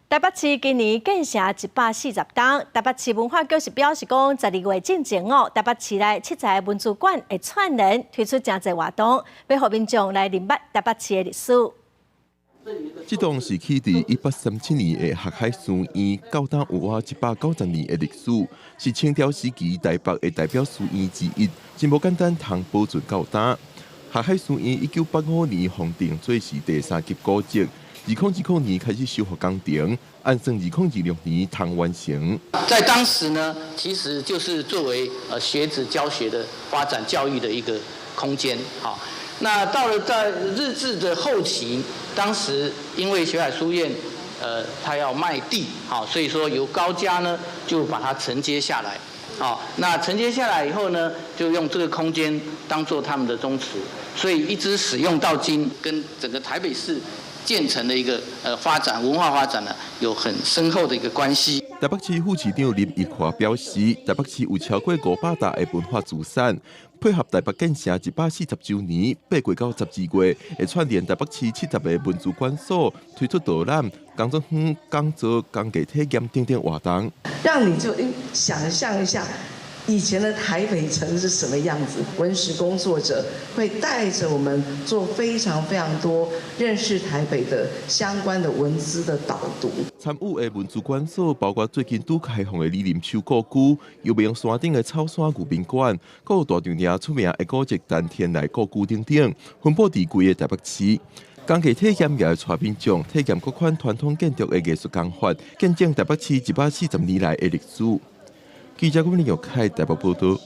台北市今年建成140栋，台北市文化局是表示讲，12月进前台北市内7座文字馆会串联推出真侪活动，要互民众来认捌台北市的历史。这栋是起自1837年的学海书院，高达有190年的历史，是清朝时期台北的代表书院之一，真无简单，通保存到今。学海书院1985年封定做是第3级古迹。2010年开始修复工程，按算2026年通完成。在当时呢，其实就是作为学子教学的发展教育的一个空间。好，那到了在日治的后期，当时因为学海书院它要卖地，好，所以说由高家呢就把它承接下来。好，那承接下来以后呢，就用这个空间当做他们的宗祠，所以一直使用到今，跟整个台北市建成的一个发展文化发展呢，有很深厚的一个关系。台北市副市长林奕华表示，台北市有超过500大的文化资产，配合台北建成140周年，8月到12月会串联台北市70个文字馆所，推出导览、工作坊、讲座、工艺体验等等活动，让你就想象一下。以前的台北城是什么样子？文史工作者会带着我们做非常多认识台北的相关的文字的导读。参与的文字馆所包括最近拄开放的李林秋故居、阳明山顶的草山御宾馆，还有大场也出名的古迹丹天来故居等等，分布伫规个台北市。工艺体验也会带民众体验各款传统建筑的艺术工法，见证台北市140年来的历史。记者郭明玉开台北报道。